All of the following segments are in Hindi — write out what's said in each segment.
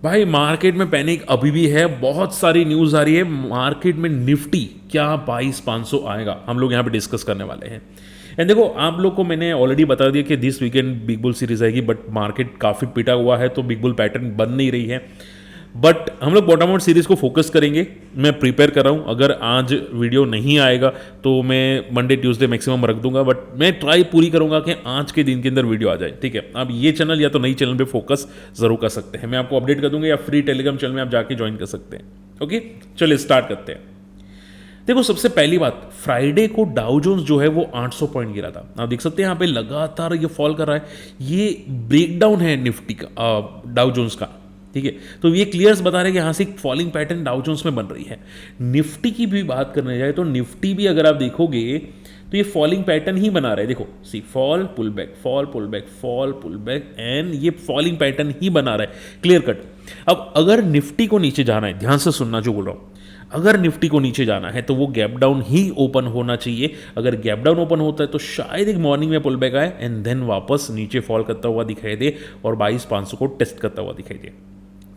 भाई मार्केट में पैनिक अभी भी है, बहुत सारी न्यूज़ आ रही है। मार्केट में निफ्टी क्या 22,500 आएगा, हम लोग यहाँ पे डिस्कस करने वाले हैं। एंड देखो, आप लोग को मैंने ऑलरेडी बता दिया कि this weekend big bull series आएगी, बट मार्केट काफ़ी पिटा हुआ है तो बिग बुल पैटर्न बन नहीं रही है। बट हम लोग बॉटम आउट सीरीज को फोकस करेंगे। मैं प्रिपेयर कर रहा हूँ, अगर आज वीडियो नहीं आएगा तो मैं मंडे ट्यूसडे मैक्सिमम रख दूंगा, बट मैं ट्राई पूरी करूंगा कि आज के दिन के अंदर वीडियो आ जाए। ठीक है, आप ये चैनल या तो नई चैनल पे फोकस जरूर कर सकते हैं, मैं आपको अपडेट कर दूंगा, या फ्री टेलीग्राम चैनल में आप जाके ज्वाइन कर सकते हैं। ओके, चलिए स्टार्ट करते हैं। देखो, सबसे पहली बात, फ्राइडे को डाउ जोन्स जो है वो 800 पॉइंट गिरा था। आप देख सकते हैं यहाँ पे लगातार ये फॉल कर रहा है। ये ब्रेकडाउन है निफ्टी का, डाउ जोन्स का। ठीक है, तो ये क्लियर्स बता रहे हैं कि यहाँ से एक फॉलिंग पैटर्न डाउ जोन्स में बन रही है। निफ्टी की भी बात करने जाए तो निफ्टी भी अगर आप देखोगे तो ये फॉलिंग पैटर्न ही बना रहा है। देखो, see fall pull back, fall pull back, fall pull back, and ये फॉलिंग पैटर्न ही बना रहा है, क्लियर कट। अब अगर निफ्टी को नीचे जाना है, ध्यान से सुनना जो बोल रहा हूँ, अगर निफ्टी को नीचे जाना है तो वो गैप डाउन ही ओपन होना चाहिए। अगर गैप डाउन ओपन होता है तो शायद एक मॉर्निंग में पुल बैक आए एंड देन वापस नीचे फॉल करता हुआ दिखाई दे और 22,500 को टेस्ट करता हुआ दिखाई दे।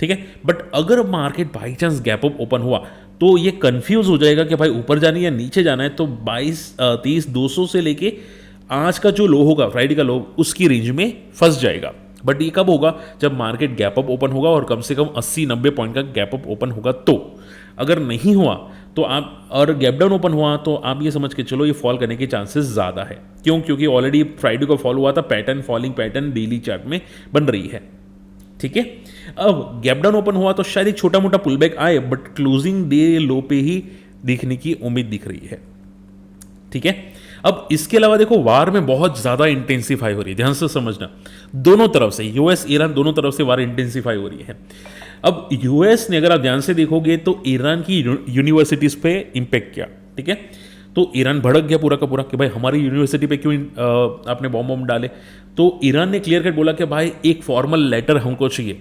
ठीक है, बट अगर market by chance gap up open हुआ तो ये कंफ्यूज हो जाएगा कि भाई ऊपर जाना है या नीचे जाना है। तो 23,200 से लेके आज का जो लो होगा, फ्राइडे का लो, उसकी रेंज में फंस जाएगा। बट ये कब होगा? जब मार्केट गैप अप ओपन होगा और कम से कम 80-90 पॉइंट का गैप अप ओपन होगा। तो अगर नहीं हुआ तो आप, और गैप डाउन ओपन हुआ तो आप ये समझ के चलो ये फॉल करने के चांसेस ज़्यादा है। क्यों? क्योंकि ऑलरेडी फ्राइडे को फॉल हुआ था, pattern falling pattern daily chart में बन रही है। ठीक है, अब गैप डाउन ओपन हुआ तो शायद एक छोटा मोटा पुल बैक आए, बट क्लोजिंग डे लो पे ही दिखने की उम्मीद दिख रही है। ठीक है, अब इसके अलावा देखो, वार में बहुत ज्यादा इंटेंसिफाई हो रही है, ध्यान से समझना। दोनों तरफ से, यूएस ईरान दोनों तरफ से वार इंटेंसिफाई हो रही है। अब यूएस ने, अगर आप ध्यान से देखोगे तो ईरान की यूनिवर्सिटीज पे इंपैक्ट किया। ठीक है, तो ईरान भड़क गया पूरा का पूरा कि भाई हमारी यूनिवर्सिटी पे क्यों आपने बॉम्ब डाले। तो ईरान ने क्लियर कट बोला कि भाई एक फॉर्मल लेटर हमको चाहिए।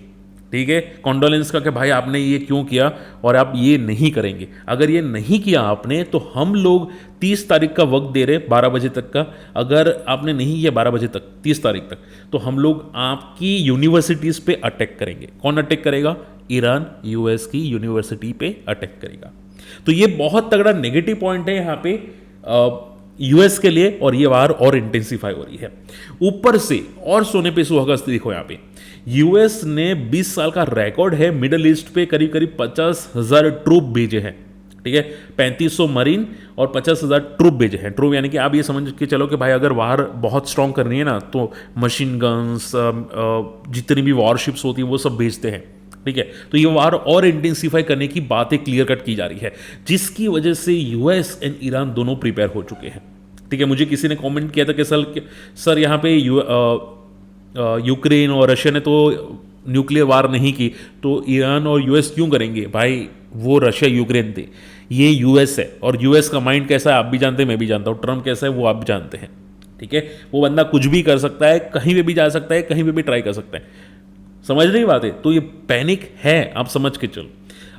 ठीक है, कॉन्डोलेंस का कि भाई आपने ये क्यों किया और आप ये नहीं करेंगे। अगर ये नहीं किया आपने तो हम लोग 30 तारीख का वक्त दे रहे, 12 बजे तक का। अगर आपने नहीं किया 12 बजे तक, 30 तारीख तक, तो हम लोग आपकी यूनिवर्सिटीज़ पे अटैक करेंगे। कौन अटैक करेगा? ईरान यूएस की यूनिवर्सिटी पे अटैक करेगा। तो ये बहुत तगड़ा नेगेटिव पॉइंट है यहाँ पे यूएस के लिए, और ये वार और इंटेंसिफाई हो रही है। ऊपर से और सोने पे सुहागा देखो, यहाँ पे यूएस ने 20 साल का रिकॉर्ड है, मिडल ईस्ट पे करीब करीब 50,000 ट्रूप भेजे हैं। ठीक है, 3500 मरीन और 50,000 ट्रूप भेजे हैं। ट्रूप यानी कि आप ये समझ के चलो कि भाई अगर वार बहुत स्ट्रांग करनी है ना तो मशीन गन्स, जितनी भी वॉरशिप्स होती है वो सब भेजते हैं। ठीक है, तो ये वार और इंटेंसिफाई करने की बातें क्लियर कट की जा रही है, जिसकी वजह से यूएस एंड ईरान दोनों प्रिपेयर हो चुके हैं। ठीक है, मुझे किसी ने कमेंट किया था कि सर यहाँ पे यूक्रेन और रशिया ने तो न्यूक्लियर वार नहीं की, तो ईरान और यूएस क्यों करेंगे? भाई वो रशिया यूक्रेन थे, ये यूएस है, और यूएस का माइंड कैसा है आप भी जानते हैं, मैं भी जानता हूँ। ट्रम्प कैसा है वो आप भी जानते हैं। ठीक है, वो बंदा कुछ भी कर सकता है, कहीं पे भी जा सकता है, कहीं पे भी ट्राई कर सकता है। समझ रही बात है? तो ये पैनिक है, आप समझ के चलो।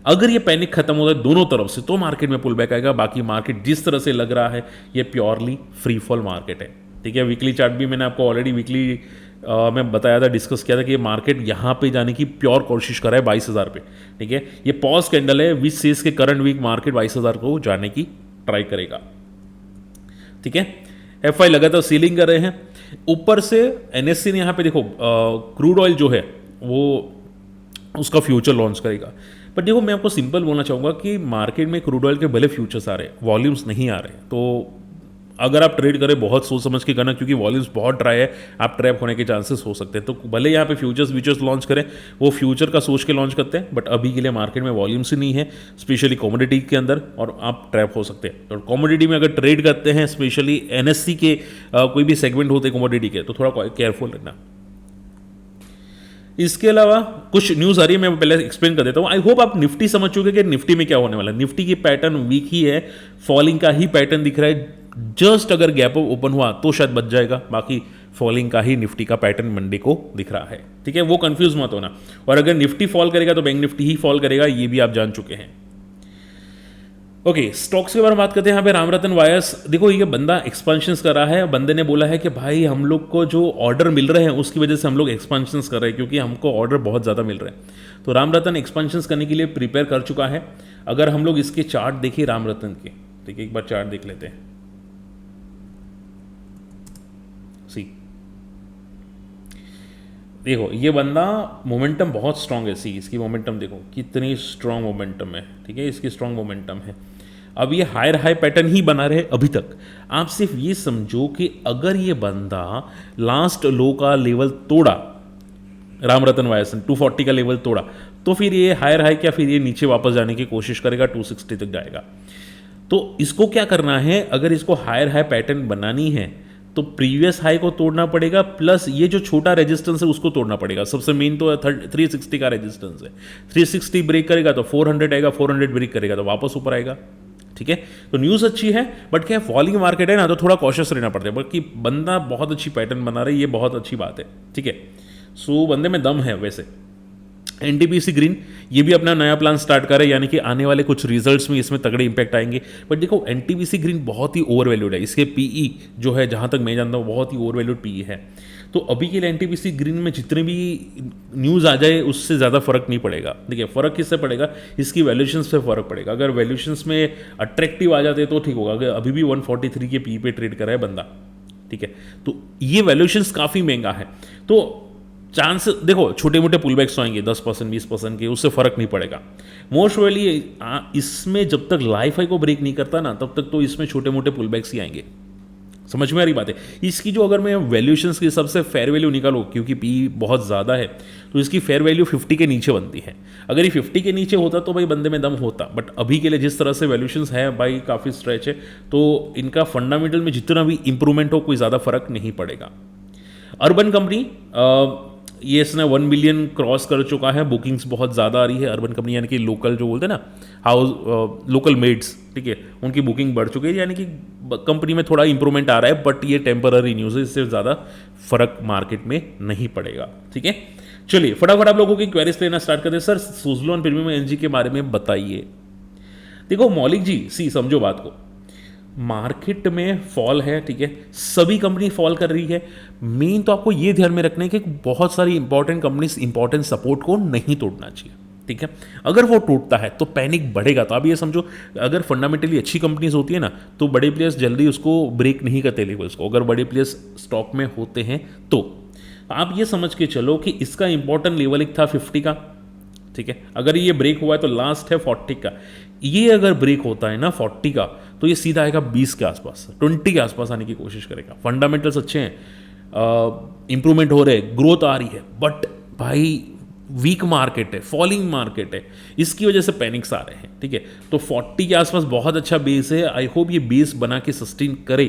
अगर ये पैनिक खत्म होता है दोनों तरफ से तो मार्केट में पुल बैक आएगा। बाकी मार्केट जिस तरह से लग रहा है ये प्योरली फ्री फॉल मार्केट है। ठीक है, वीकली चार्ट भी मैंने आपको ऑलरेडी वीकली में बताया था, डिस्कस किया था कि ये मार्केट यहाँ पे जाने की प्योर कोशिश कर रहा है 22,000 पे। ठीक है, ये पॉज कैंडल है विच सेज के करंट वीक मार्केट 22,000 को जाने की ट्राई करेगा। ठीक है, एफआई लगातार सीलिंग कर रहे हैं। ऊपर से एनएससी ने यहाँ पे देखो क्रूड ऑयल जो है वो उसका फ्यूचर लॉन्च करेगा। बट देखो, मैं आपको सिंपल बोलना चाहूँगा कि मार्केट में क्रूड ऑयल के भले फ्यूचर्स आ रहे हैं, वॉल्यूम्स नहीं आ रहे, तो अगर आप ट्रेड करें बहुत सोच समझ के करना, क्योंकि वॉल्यूम्स बहुत ड्राई है, आप ट्रैप होने के चांसेस हो सकते हैं। तो भले यहाँ पे फ्यूचर्स लॉन्च करें, वो फ्यूचर का सोच के लॉन्च करते हैं, बट अभी के लिए मार्केट में वॉल्यूम्स ही नहीं है, स्पेशली कमोडिटी के अंदर, और आप ट्रैप हो सकते हैं। तो कमोडिटी में अगर ट्रेड करते हैं, स्पेशली एनएससी के कोई भी सेगमेंट होते हैं कमोडिटी के, तो थोड़ा केयरफुल रहना। इसके अलावा कुछ न्यूज़ आ रही है, मैं पहले एक्सप्लेन कर देता हूँ। आई होप आप निफ्टी समझ चुके कि निफ्टी में क्या होने वाला है। निफ्टी की पैटर्न वीक ही है, फॉलिंग का ही पैटर्न दिख रहा है। जस्ट अगर गैप अप ओपन हुआ तो शायद बच जाएगा, बाकी फॉलिंग का ही निफ्टी का पैटर्न मंडे को दिख रहा है। ठीक है, वो कंफ्यूज मत होना। और अगर निफ्टी फॉल करेगा तो बैंक निफ्टी ही फॉल करेगा, ये भी आप जान चुके हैं। ओके, स्टॉक्स के बारे में बात करते हैं। यहाँ पे रामरतन वायर्स, देखो ये बंदा एक्सपेंशंस कर रहा है। बंदे ने बोला है कि भाई हम लोग को जो ऑर्डर मिल रहे हैं उसकी वजह से हम लोग एक्सपेंशंस कर रहे हैं, क्योंकि हमको ऑर्डर बहुत ज़्यादा मिल रहे हैं। तो रामरतन एक्सपेंशंस करने के लिए प्रिपेयर कर चुका है। अगर हम लोग इसके चार्ट देखिए रामरतन के, ठीक है, एक बार चार्ट देख लेते हैं। सी देखो ये बंदा मोमेंटम बहुत स्ट्रांग है। सी इसकी मोमेंटम देखो कितनी स्ट्रांग मोमेंटम है, ठीक है, इसकी स्ट्रांग मोमेंटम है। अब ये हायर हाई पैटर्न ही बना रहे अभी तक। आप सिर्फ ये समझो कि अगर ये बंदा लास्ट लो का लेवल तोड़ा, रामरतन वायरसन 240 का लेवल तोड़ा, तो फिर ये हायर हाई क्या, फिर ये नीचे वापस जाने की कोशिश करेगा, 260 तक जाएगा। तो इसको क्या करना है, अगर इसको हायर हाई पैटर्न बनानी है तो प्रीवियस हाई को तोड़ना पड़ेगा, प्लस ये जो छोटा रेजिस्टेंस है उसको तोड़ना पड़ेगा। सबसे मेन तो 360 का रेजिस्टेंस है। 360 ब्रेक करेगा तो 400 आएगा, 400 ब्रेक करेगा तो वापस ऊपर आएगा, ठीक है। तो न्यूज़ अच्छी है, बट क्या फॉलिंग मार्केट है ना, तो थोड़ा कॉशियस रहना पड़ता है। बल्कि बंदा बहुत अच्छी पैटर्न बना रहा है, ये बहुत अच्छी बात है, ठीक है। सो बंदे में दम है। वैसे एनटीपीसी ग्रीन ये भी अपना नया प्लान स्टार्ट करे, यानी कि आने वाले कुछ रिजल्ट्स में इसमें तगड़े इंपैक्ट आएंगे। बट देखो एनटीपीसी ग्रीन बहुत ही ओवर वैल्यूड है। इसके पीई जो है, जहाँ तक मैं जानता हूँ, बहुत ही ओवर वैल्यूड पीई है। तो अभी के लिए एनटीपीसी ग्रीन में जितने भी न्यूज़ आ जाए उससे ज़्यादा फर्क नहीं पड़ेगा। देखिए फ़र्क किससे पड़ेगा, इसकी वैल्यूशंस से फ़र्क पड़ेगा। अगर वैल्यूशंस में अट्रैक्टिव आ जाते तो ठीक होगा। अगर अभी भी 143 के पी पे ट्रेड कर रहा है बंदा, ठीक है, तो ये वैल्यूशंस काफ़ी महंगा है। तो चांस देखो छोटे मोटे पुलबैक्स तो आएंगे 10% 20% के, उससे फर्क नहीं पड़ेगा। मोस्ट वेली इसमें जब तक लाइफ हाई को ब्रेक नहीं करता ना, तब तक तो इसमें छोटे मोटे पुलबैक्स ही आएंगे। समझ में आ रही बात है। इसकी जो अगर मैं वैल्यूशंस की सबसे फेयर वैल्यू निकालूँ, क्योंकि पी बहुत ज़्यादा है, तो इसकी फेयर वैल्यू 50 के नीचे बनती है। अगर ये 50 के नीचे होता तो भाई बंदे में दम होता। बट अभी के लिए जिस तरह से वैल्यूशंस है भाई, काफ़ी स्ट्रेच है, तो इनका फंडामेंटल में जितना भी इंप्रूवमेंट हो, कोई ज़्यादा फर्क नहीं पड़ेगा। अर्बन कंपनी, ये इसने 1 बिलियन क्रॉस कर चुका है। बुकिंग्स बहुत ज़्यादा आ रही है। अर्बन कंपनी यानी कि लोकल जो बोलते हैं ना, हाउस लोकल मेड्स, ठीक है, उनकी बुकिंग बढ़ चुकी है, यानी कि कंपनी में थोड़ा इंप्रूवमेंट आ रहा है। बट ये टेम्पररी न्यूज़ है, इससे ज़्यादा फर्क मार्केट में नहीं पड़ेगा, ठीक है। चलिए फटाफट आप लोगों की क्वेरीज लेना स्टार्ट करते हैं। सर सुज़लोन प्रीमियम एनर्जी के बारे में बताइए। देखो मौलिक जी, सी समझो बात को, मार्केट में फॉल है, ठीक है, सभी कंपनी फॉल कर रही है। मेन तो आपको ये ध्यान में रखना है कि बहुत सारी इंपॉर्टेंट कंपनीज इंपॉर्टेंट सपोर्ट को नहीं तोड़ना चाहिए, ठीक है। अगर वो टूटता है तो पैनिक बढ़ेगा। तो आप ये समझो, अगर फंडामेंटली अच्छी कंपनीज होती है ना, तो बड़े प्लेयर्स जल्दी उसको ब्रेक नहीं करते लेवल्स को, अगर बड़े प्लेयर्स स्टॉक में होते हैं तो। आप ये समझ के चलो कि इसका इंपॉर्टेंट लेवल एक था 50 का, ठीक है। अगर ये ब्रेक हुआ है तो लास्ट है 40 का। ये अगर ब्रेक होता है ना 40 का, तो ये सीधा आएगा 20 के आसपास, 20 के आसपास आने की कोशिश करेगा। फंडामेंटल्स अच्छे हैं, इंप्रूवमेंट हो रहे हैं, ग्रोथ आ रही है, बट भाई वीक मार्केट है, फॉलिंग मार्केट है, इसकी वजह से पैनिक्स आ रहे हैं, ठीक है। तो 40 के आसपास बहुत अच्छा बेस है। आई होप ये बेस बना के सस्टेन करे,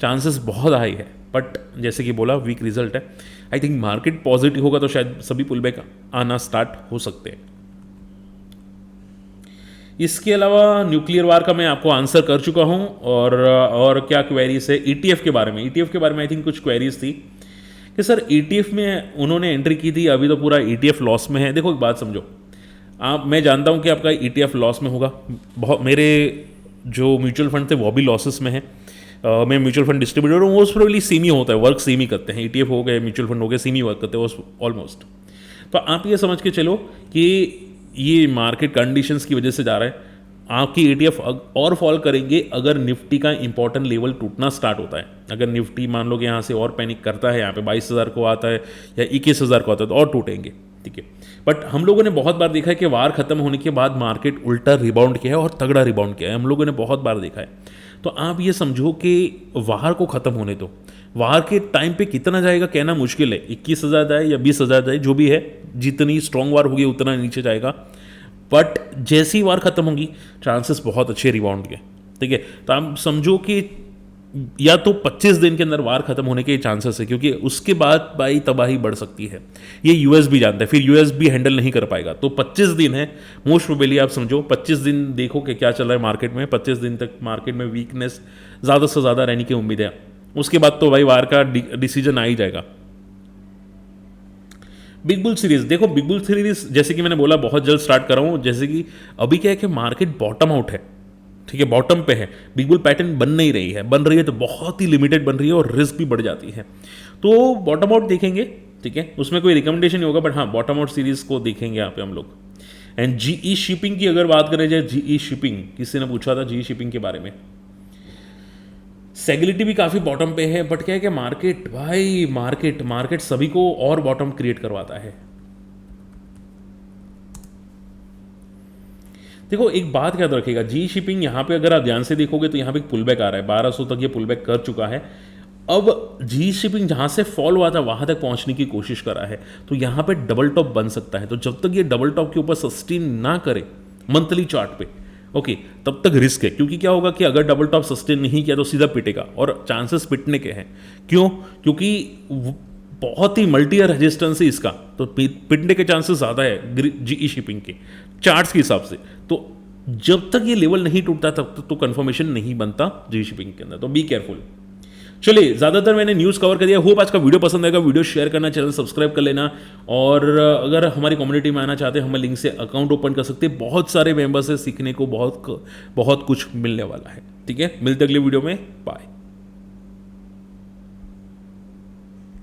चांसेस बहुत हाई है। बट जैसे कि बोला, वीक रिजल्ट है। आई थिंक मार्केट पॉजिटिव होगा तो शायद सभी पुलबैक आना स्टार्ट हो सकते हैं। इसके अलावा न्यूक्लियर वार का मैं आपको आंसर कर चुका हूं। और क्या क्वेरीज है ईटीएफ के बारे में। ईटीएफ के बारे में आई थिंक कुछ क्वेरीज थी कि सर ईटीएफ में उन्होंने एंट्री की थी, अभी तो पूरा ईटीएफ लॉस में है। देखो एक बात समझो, मैं जानता हूं कि आपका ईटीएफ लॉस में होगा। बहुत मेरे जो म्यूचुअल फंड थे वो भी लॉसेस में है। मैं म्यूचुअल फंड डिस्ट्रीब्यूटर हूँ, मोस्ट प्रोबेबली सेम ही होता है, वर्क सेम ही करते हैं। ईटीएफ हो गए, म्यूचुअल फंड हो गए, सेम ही वर्क करते हैं ऑलमोस्ट। तो आप ये समझ के चलो कि ये मार्केट कंडीशंस की वजह से जा रहा है। आपकी ईटीएफ और फॉल करेंगे अगर निफ्टी का इंपॉर्टेंट लेवल टूटना स्टार्ट होता है। अगर निफ्टी मान लो कि यहाँ से और पैनिक करता है, यहाँ पे 22,000 को आता है या 21,000 को आता है, तो और टूटेंगे, ठीक है। बट हम लोगों ने बहुत बार देखा है कि वार खत्म होने के बाद मार्केट उल्टा रिबाउंड किया है, और तगड़ा रिबाउंड किया है, हम लोगों ने बहुत बार देखा है। तो आप ये समझो कि वार को ख़त्म होने दो। वार के टाइम पे कितना जाएगा कहना मुश्किल है, 21,000 जाए या 20,000 जाए, जो भी है, जितनी स्ट्रॉन्ग वार होगी उतना नीचे जाएगा। बट जैसी ही वार खत्म होगी, चांसेस बहुत अच्छे रिबाउंड के, ठीक है। तो आप समझो कि या तो 25 दिन के अंदर वार खत्म होने के चांसेस है, क्योंकि उसके बाद भाई तबाही बढ़ सकती है। ये यूएस भी जानता है, फिर यूएस भी हैंडल नहीं कर पाएगा। तो 25 दिन है मोस्ट प्रोबेबली, आप समझो 25 दिन देखो कि क्या चल रहा है मार्केट में। 25 दिन तक मार्केट में वीकनेस ज़्यादा से ज़्यादा रहने की उम्मीद है। उसके बाद तो भाई वार का डिसीजन आ ही जाएगा। बिग बुल सीरीज देखो, बिग बुल सीरीज जैसे कि मैंने बोला बहुत जल्द स्टार्ट कर रहा हूँ। जैसे कि अभी क्या है कि मार्केट बॉटम आउट है, ठीक है, बॉटम पे है, बिग बुल पैटर्न बन नहीं रही है, बन रही है तो बहुत ही लिमिटेड बन रही है और रिस्क भी बढ़ जाती है। तो बॉटम आउट देखेंगे, ठीक है, उसमें कोई रिकमेंडेशन नहीं होगा, बट हाँ बॉटम आउट सीरीज को देखेंगे यहाँ पे हम लोग। एंड जीई शिपिंग की अगर बात करें जाए, जीई शिपिंग, किसी ने पूछा था जीई शिपिंग के बारे में, सेगिलिटी भी काफ़ी बॉटम पे है, बट क्या है कि मार्केट भाई, मार्केट सभी को और बॉटम क्रिएट करवाता है। देखो एक बात याद रखिएगा, जी शिपिंग यहाँ पे अगर आप ध्यान से देखोगे तो यहाँ पे एक पुलबैक आ रहा है, 1200 तक ये पुलबैक कर चुका है। अब जी शिपिंग जहाँ से फॉल हुआ था वहाँ तक पहुँचने की कोशिश कर रहा है, तो यहाँ पे डबल टॉप बन सकता है। तो जब तक ये डबल टॉप के ऊपर सस्टेन ना करे मंथली चार्ट पे, ओके, तब तक रिस्क है। क्योंकि क्या होगा कि अगर डबल टॉप सस्टेन नहीं किया तो सीधा पिटेगा, और चांसेस पिटने के हैं। क्यों? क्योंकि बहुत ही मल्टी ईयर रेजिस्टेंस है इसका, तो पिटने के चांसेस ज़्यादा है जीई शिपिंग के चार्ट्स के हिसाब से। तो जब तक ये लेवल नहीं टूटता तब तक तो कंफर्मेशन नहीं बनता जीई शिपिंग के अंदर, तो बी केयरफुल। चलिए, ज़्यादातर मैंने न्यूज़ कवर कर दिया। होप आज का वीडियो पसंद आएगा, वीडियो शेयर करना, चैनल सब्सक्राइब कर लेना, और अगर हमारी कम्युनिटी में आना चाहते हैं, हम लिंक से अकाउंट ओपन कर सकते हैं। बहुत सारे मेंबर्स से सीखने को बहुत कुछ मिलने वाला है। ठीक है, मिलते अगले वीडियो में, बाय।